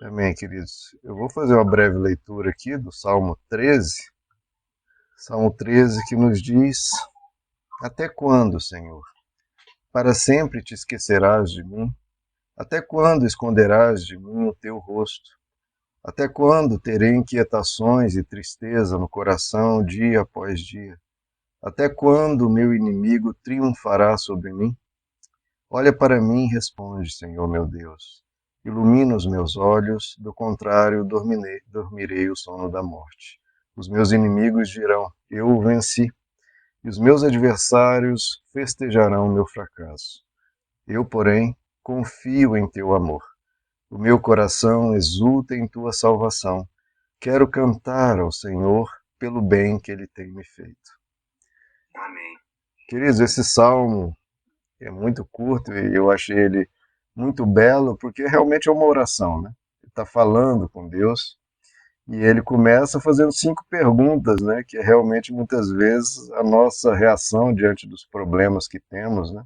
Amém, queridos. Eu vou fazer uma breve leitura aqui do Salmo 13. Salmo 13 que nos diz: Até quando, Senhor? Para sempre te esquecerás de mim? Até quando esconderás de mim o teu rosto? Até quando terei inquietações e tristeza no coração dia após dia? Até quando o meu inimigo triunfará sobre mim? Olha para mim e responde, Senhor meu Deus. Ilumina os meus olhos, do contrário, dormirei o sono da morte. Os meus inimigos dirão: Eu o venci, e os meus adversários festejarão o meu fracasso. Eu, porém, confio em teu amor. O meu coração exulta em tua salvação. Quero cantar ao Senhor pelo bem que ele tem me feito. Amém. Queridos, esse salmo é muito curto e eu achei ele muito belo porque realmente é uma oração, né? Ele está falando com Deus e ele começa fazendo 5 perguntas, né? Que é realmente muitas vezes a nossa reação diante dos problemas que temos, né?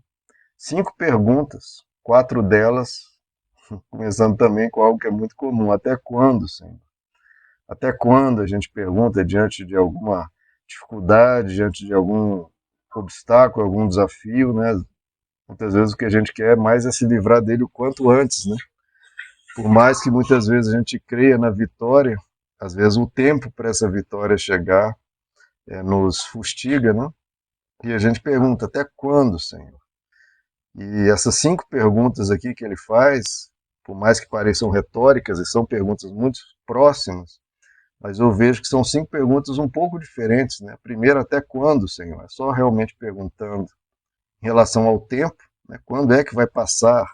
5 perguntas, 4 delas começando também com algo que é muito comum: até quando, Senhor? Até quando a gente pergunta diante de alguma dificuldade, diante de algum obstáculo, algum desafio, né? Muitas vezes o que a gente quer mais é se livrar dele o quanto antes, né? Por mais que muitas vezes a gente creia na vitória, às vezes o tempo para essa vitória chegar nos fustiga, né? E a gente pergunta: até quando, Senhor? E essas 5 perguntas aqui que ele faz, por mais que pareçam retóricas, e são perguntas muito próximas, mas eu vejo que são 5 perguntas um pouco diferentes, né? A primeira: até quando, Senhor? É só realmente perguntando em relação ao tempo, né? Quando é que vai passar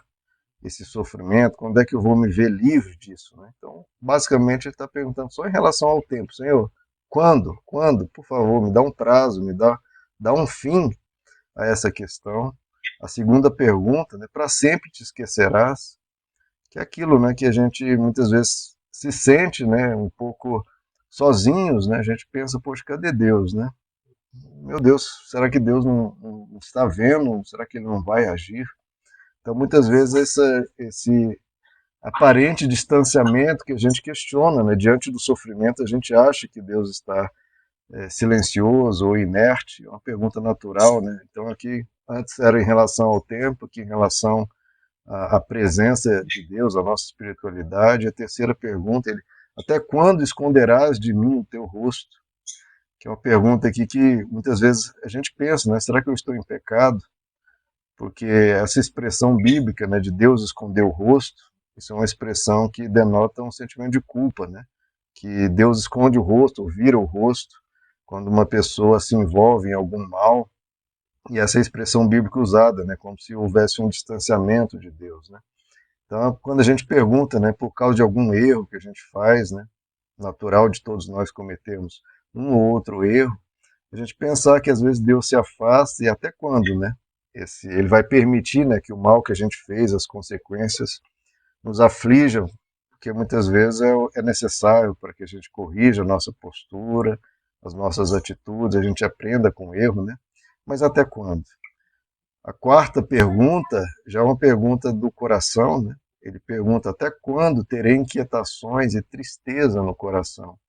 esse sofrimento? Quando é que eu vou me ver livre disso? Né? Então, basicamente, ele está perguntando só em relação ao tempo. Senhor, quando? Quando? Por favor, me dá um prazo, dá um fim a essa questão. A segunda pergunta, né, para sempre te esquecerás, que é aquilo, né, que a gente muitas vezes se sente, né, um pouco sozinhos, né? A gente pensa: poxa, cadê Deus, né? Meu Deus, será que Deus não está vendo? Será que ele não vai agir? Então, muitas vezes, esse aparente distanciamento que a gente questiona, né? Diante do sofrimento, a gente acha que Deus está silencioso ou inerte. É uma pergunta natural, né? Então, aqui, antes era em relação ao tempo, aqui em relação à presença de Deus, à nossa espiritualidade. A terceira pergunta, ele: até quando esconderás de mim o teu rosto? Que é uma pergunta aqui que muitas vezes a gente pensa, né? Será que eu estou em pecado? Porque essa expressão bíblica, né, de Deus esconder o rosto, isso é uma expressão que denota um sentimento de culpa, né? Que Deus esconde o rosto, ou vira o rosto, quando uma pessoa se envolve em algum mal, e essa é a expressão bíblica usada, né, como se houvesse um distanciamento de Deus, né? Então, quando a gente pergunta, né, por causa de algum erro que a gente faz, né, natural de todos nós cometermos um ou outro erro, a gente pensar que às vezes Deus se afasta, e até quando, né? Ele vai permitir, né, que o mal que a gente fez, as consequências, nos aflijam, porque muitas vezes é necessário para que a gente corrija a nossa postura, as nossas atitudes, a gente aprenda com o erro, né? Mas até quando? A quarta pergunta já é uma pergunta do coração, né? Ele pergunta: até quando terei inquietações e tristeza no coração?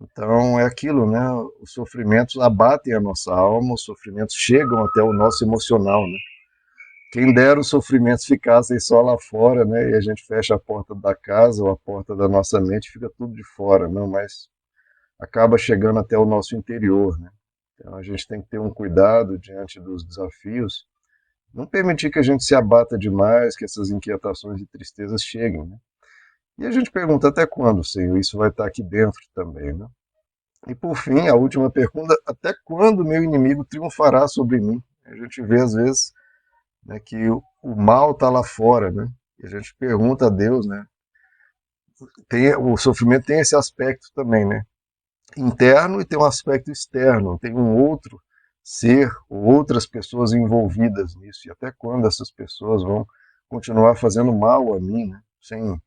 Então é aquilo, né? Os sofrimentos abatem a nossa alma, os sofrimentos chegam até o nosso emocional, né? Quem dera os sofrimentos ficassem só lá fora, né? E a gente fecha a porta da casa ou a porta da nossa mente e fica tudo de fora, não, mas acaba chegando até o nosso interior, né? Então a gente tem que ter um cuidado diante dos desafios, não permitir que a gente se abata demais, que essas inquietações e tristezas cheguem, né? E a gente pergunta: até quando, Senhor? Isso vai estar aqui dentro também, né? E por fim, a última pergunta: até quando meu inimigo triunfará sobre mim? A gente vê às vezes, né, que o mal está lá fora, né? E a gente pergunta a Deus, né? O sofrimento tem esse aspecto também, né? Interno, e tem um aspecto externo, tem um outro ser ou outras pessoas envolvidas nisso. E até quando essas pessoas vão continuar fazendo mal a mim, né? Sem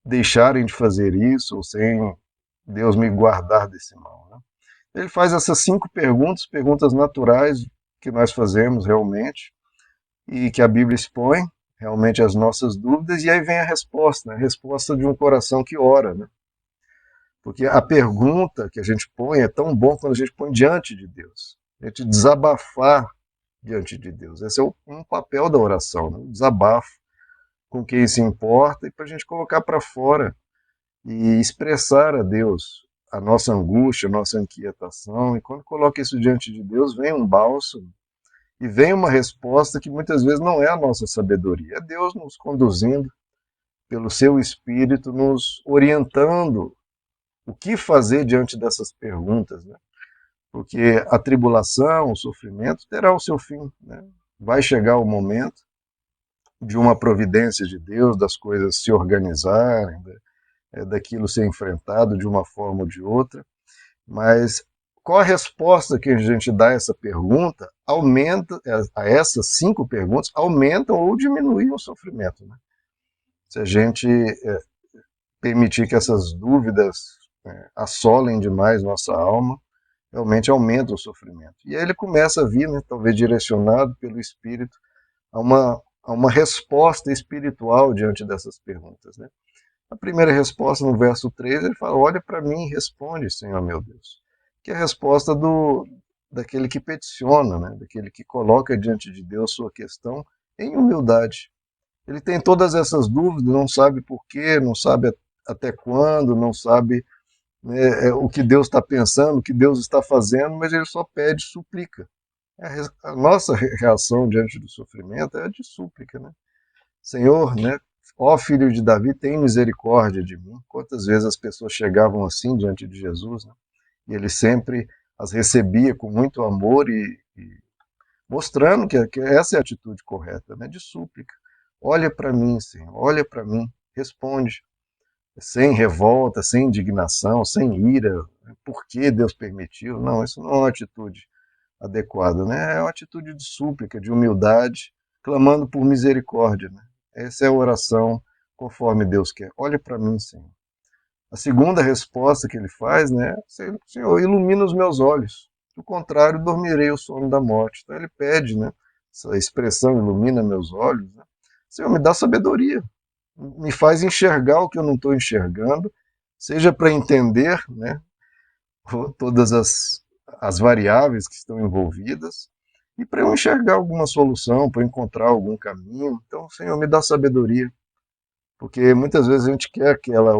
deixarem de fazer isso, ou sem Deus me guardar desse mal, né? Ele faz essas 5 perguntas, perguntas naturais que nós fazemos realmente, e que a Bíblia expõe realmente as nossas dúvidas, e aí vem a resposta, né? A resposta de um coração que ora, né? Porque a pergunta que a gente põe é tão bom quando a gente põe diante de Deus. A gente desabafar diante de Deus. Esse é um papel da oração, né? O desabafo com quem se importa e para a gente colocar para fora e expressar a Deus a nossa angústia, a nossa inquietação. E quando coloca isso diante de Deus, vem um bálsamo e vem uma resposta que muitas vezes não é a nossa sabedoria, é Deus nos conduzindo pelo seu Espírito, nos orientando o que fazer diante dessas perguntas, né? Porque a tribulação, o sofrimento terá o seu fim, né? Vai chegar o momento de uma providência de Deus, das coisas se organizarem, daquilo ser enfrentado de uma forma ou de outra, mas qual a resposta que a gente dá a essa pergunta aumenta, a essas 5 perguntas, aumentam ou diminuem o sofrimento, né? Se a gente permitir que essas dúvidas assolem demais nossa alma, realmente aumenta o sofrimento. E aí ele começa a vir, né, talvez direcionado pelo Espírito, a uma resposta espiritual diante dessas perguntas, né? A primeira resposta, no verso 3, ele fala: olha para mim e responde, Senhor meu Deus. Que é a resposta daquele que peticiona, né? Daquele que coloca diante de Deus sua questão em humildade. Ele tem todas essas dúvidas, não sabe por quê, não sabe até quando, não sabe, né, o que Deus está pensando, o que Deus está fazendo, mas ele só pede, suplica. A nossa reação diante do sofrimento é a de súplica, né? Senhor, né? Ó filho de Davi, tem misericórdia de mim. Quantas vezes as pessoas chegavam assim diante de Jesus, né? E ele sempre as recebia com muito amor e mostrando que essa é a atitude correta, né? De súplica. Olha para mim, Senhor, olha para mim, responde. Sem revolta, sem indignação, sem ira. Por que Deus permitiu? Não, isso não é uma atitude adequada, né? É uma atitude de súplica, de humildade, clamando por misericórdia, né? Essa é a oração conforme Deus quer. Olha para mim, Senhor. A segunda resposta que ele faz, né? Senhor, ilumina os meus olhos. Do contrário, dormirei o sono da morte. Então ele pede, né? Essa expressão, ilumina meus olhos, né? Senhor, me dá sabedoria. Me faz enxergar o que eu não estou enxergando, seja para entender, né? Todas as variáveis que estão envolvidas, e para eu enxergar alguma solução, para encontrar algum caminho. Então, Senhor, me dá sabedoria, porque muitas vezes a gente quer aquela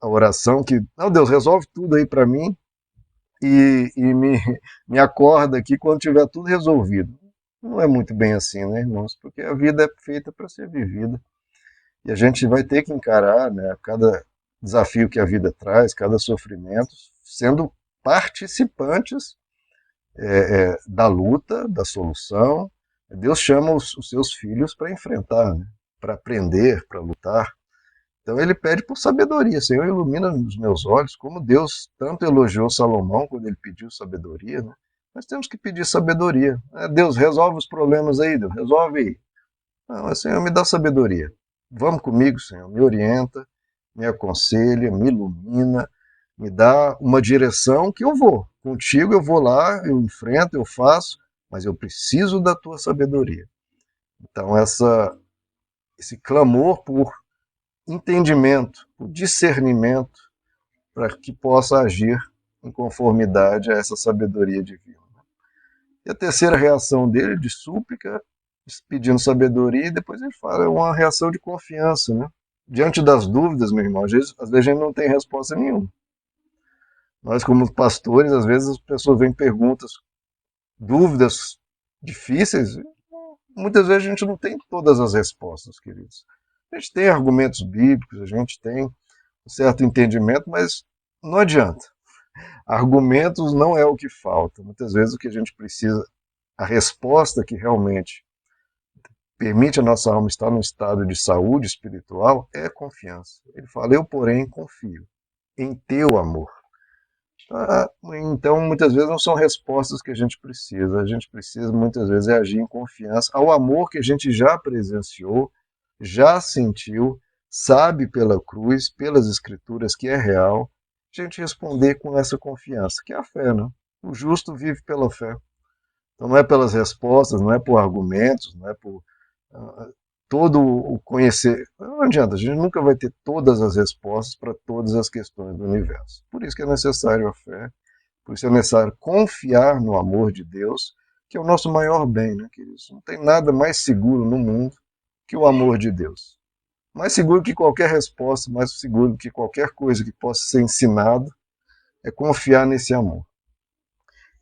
a oração que, não, Deus, resolve tudo aí para mim e me acorda aqui quando tiver tudo resolvido. Não é muito bem assim, né, irmãos? Porque a vida é feita para ser vivida e a gente vai ter que encarar, né, cada desafio que a vida traz, cada sofrimento, sendo participantes da luta, da solução. Deus chama os seus filhos para enfrentar, né? Para aprender, para lutar. Então ele pede por sabedoria. Senhor, ilumina os meus olhos, como Deus tanto elogiou Salomão quando ele pediu sabedoria, né? Nós temos que pedir sabedoria. Deus, resolve os problemas aí, Deus, resolve aí. Não, mas, Senhor, me dá sabedoria. Vamos comigo, Senhor, me orienta, me aconselha, me ilumina, me dá uma direção que eu vou. Contigo eu vou lá, eu enfrento, eu faço, mas eu preciso da tua sabedoria. Então, esse clamor por entendimento, por discernimento, para que possa agir em conformidade a essa sabedoria divina. E a terceira reação dele, de súplica, pedindo sabedoria, e depois ele fala, é uma reação de confiança, né? Diante das dúvidas, meu irmão, às vezes a gente não tem resposta nenhuma. Nós, como pastores, às vezes as pessoas vêm perguntas, dúvidas difíceis, muitas vezes a gente não tem todas as respostas, queridos. A gente tem argumentos bíblicos, a gente tem um certo entendimento, mas não adianta. Argumentos não é o que falta. Muitas vezes o que a gente precisa, a resposta que realmente permite a nossa alma estar num estado de saúde espiritual é confiança. Ele fala, eu, porém, confio em teu amor. Então, muitas vezes não são respostas que a gente precisa muitas vezes é agir em confiança ao amor que a gente já presenciou, já sentiu, sabe pela cruz, pelas escrituras que é real, a gente responder com essa confiança, que é a fé, né? O justo vive pela fé. Então não é pelas respostas, não é por argumentos, não é por todo o conhecer. Não adianta, a gente nunca vai ter todas as respostas para todas as questões do universo. Por isso que é necessário a fé, por isso é necessário confiar no amor de Deus, que é o nosso maior bem, né, queridos? Não tem nada mais seguro no mundo que o amor de Deus. Mais seguro que qualquer resposta, mais seguro que qualquer coisa que possa ser ensinado, é confiar nesse amor.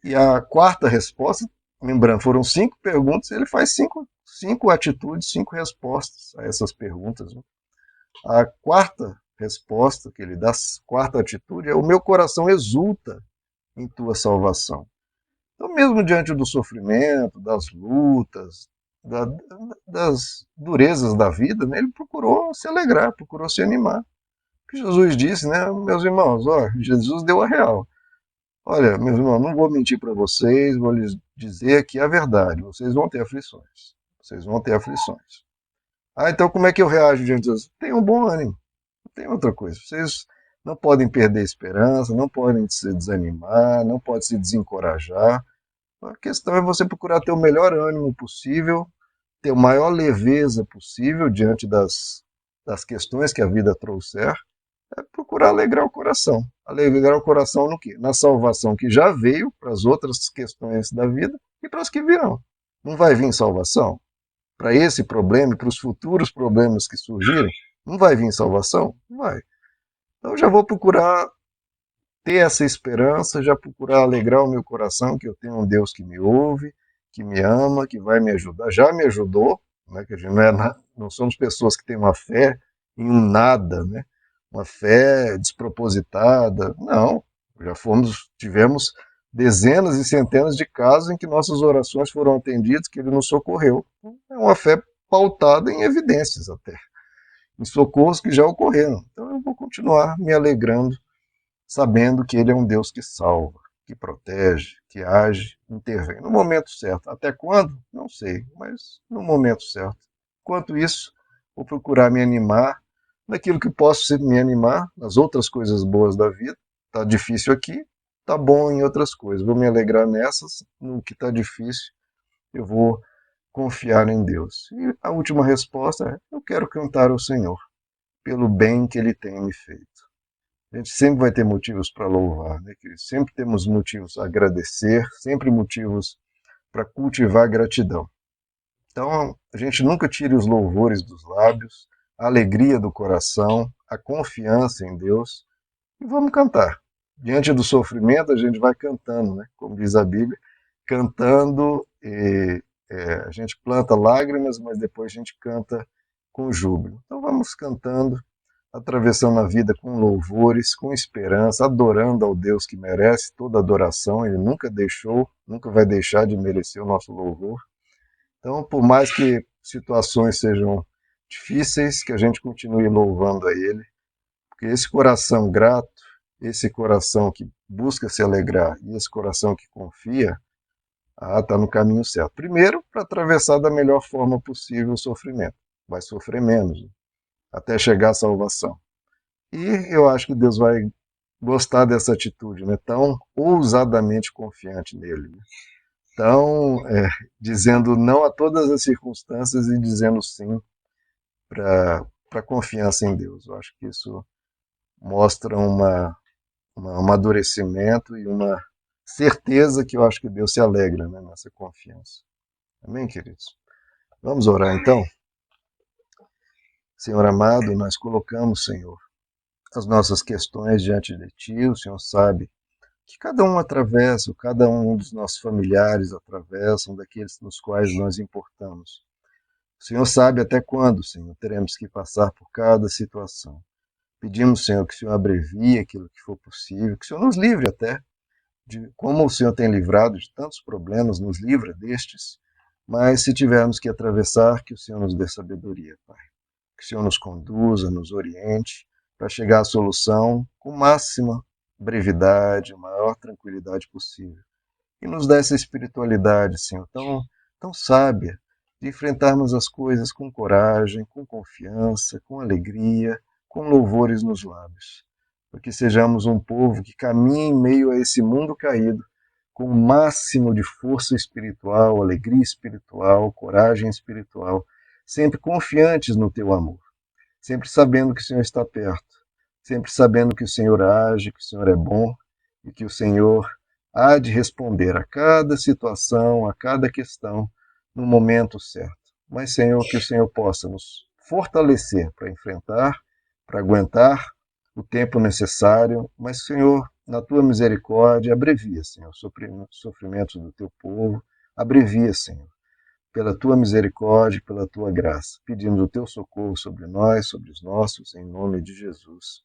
E a quarta resposta, lembrando, foram 5 perguntas, ele faz cinco atitudes, 5 respostas a essas perguntas. Né? A quarta resposta que ele dá, a quarta atitude, é: o meu coração exulta em tua salvação. Então, mesmo diante do sofrimento, das lutas, da, das durezas da vida, né, ele procurou se alegrar, procurou se animar. Que Jesus disse, né, meus irmãos, ó, Jesus deu a real. Olha, meus irmãos, não vou mentir para vocês, vou lhes dizer que é a verdade. Vocês vão ter aflições. Vocês vão ter aflições. Ah, então como é que eu reajo diante disso? Tenham um bom ânimo. Não tem outra coisa. Vocês não podem perder a esperança, não podem se desanimar, não podem se desencorajar. A questão é você procurar ter o melhor ânimo possível, ter a maior leveza possível diante das questões que a vida trouxer, é procurar alegrar o coração. Alegrar o coração no quê? Na salvação que já veio para as outras questões da vida e para as que virão. Não vai vir salvação? Para esse problema e para os futuros problemas que surgirem, não vai vir salvação? Não vai. Então já vou procurar ter essa esperança, já procurar alegrar o meu coração, que eu tenho um Deus que me ouve, que me ama, que vai me ajudar. Já me ajudou, né, que a gente não somos pessoas que têm uma fé em um nada, né, uma fé despropositada. Não, tivemos dezenas e centenas de casos em que nossas orações foram atendidas, que ele nos socorreu. É uma fé pautada em evidências até, em socorros que já ocorreram. Então eu vou continuar me alegrando sabendo que ele é um Deus que salva, que protege, que age, intervém no momento certo. Até quando? Não sei, mas no momento certo. Enquanto isso, vou procurar me animar naquilo que posso me animar, nas outras coisas boas da vida. Está difícil aqui, está bom em outras coisas. Vou me alegrar nessas, no que está difícil, eu vou confiar em Deus. E a última resposta é: eu quero cantar ao Senhor pelo bem que ele tem me feito. A gente sempre vai ter motivos para louvar, né? Sempre temos motivos a agradecer, sempre motivos para cultivar gratidão. Então, a gente nunca tire os louvores dos lábios, a alegria do coração, a confiança em Deus, e vamos cantar. Diante do sofrimento, a gente vai cantando, né? Como diz a Bíblia, cantando, a gente planta lágrimas, mas depois a gente canta com júbilo. Então, vamos cantando, atravessando a vida com louvores, com esperança, adorando ao Deus que merece toda adoração. Ele nunca deixou, nunca vai deixar de merecer o nosso louvor. Então, por mais que situações sejam difíceis, que a gente continue louvando a Ele, porque esse coração grato, esse coração que busca se alegrar e esse coração que confia, está no caminho certo. Primeiro, para atravessar da melhor forma possível o sofrimento. Vai sofrer menos, até chegar à salvação. E eu acho que Deus vai gostar dessa atitude, né? Tão ousadamente confiante nele. Né? Tão dizendo não a todas as circunstâncias e dizendo sim para a confiança em Deus. Eu acho que isso mostra um amadurecimento e uma certeza que eu acho que Deus se alegra, né, nessa confiança. Amém, queridos? Vamos orar então? Senhor amado, nós colocamos, Senhor, as nossas questões diante de Ti. O Senhor sabe que cada um atravessa, cada um dos nossos familiares atravessam, daqueles nos quais nós importamos. O Senhor sabe até quando, Senhor, teremos que passar por cada situação. Pedimos, Senhor, que o Senhor abrevie aquilo que for possível, que o Senhor nos livre até, de como o Senhor tem livrado de tantos problemas, nos livra destes, mas se tivermos que atravessar, que o Senhor nos dê sabedoria, Pai. Que o Senhor nos conduza, nos oriente, para chegar à solução com máxima brevidade, a maior tranquilidade possível. E nos dá essa espiritualidade, Senhor, tão sábia, de enfrentarmos as coisas com coragem, com confiança, com alegria, com louvores nos lábios. Para que sejamos um povo que caminhe em meio a esse mundo caído, com o máximo de força espiritual, alegria espiritual, coragem espiritual, sempre confiantes no teu amor, sempre sabendo que o Senhor está perto, sempre sabendo que o Senhor age, que o Senhor é bom e que o Senhor há de responder a cada situação, a cada questão, no momento certo. Mas, Senhor, que o Senhor possa nos fortalecer para enfrentar, para aguentar o tempo necessário, mas, Senhor, na tua misericórdia, abrevia, Senhor, o sofrimento do teu povo, abrevia, Senhor, pela tua misericórdia, pela tua graça. Pedimos o teu socorro sobre nós, sobre os nossos, em nome de Jesus.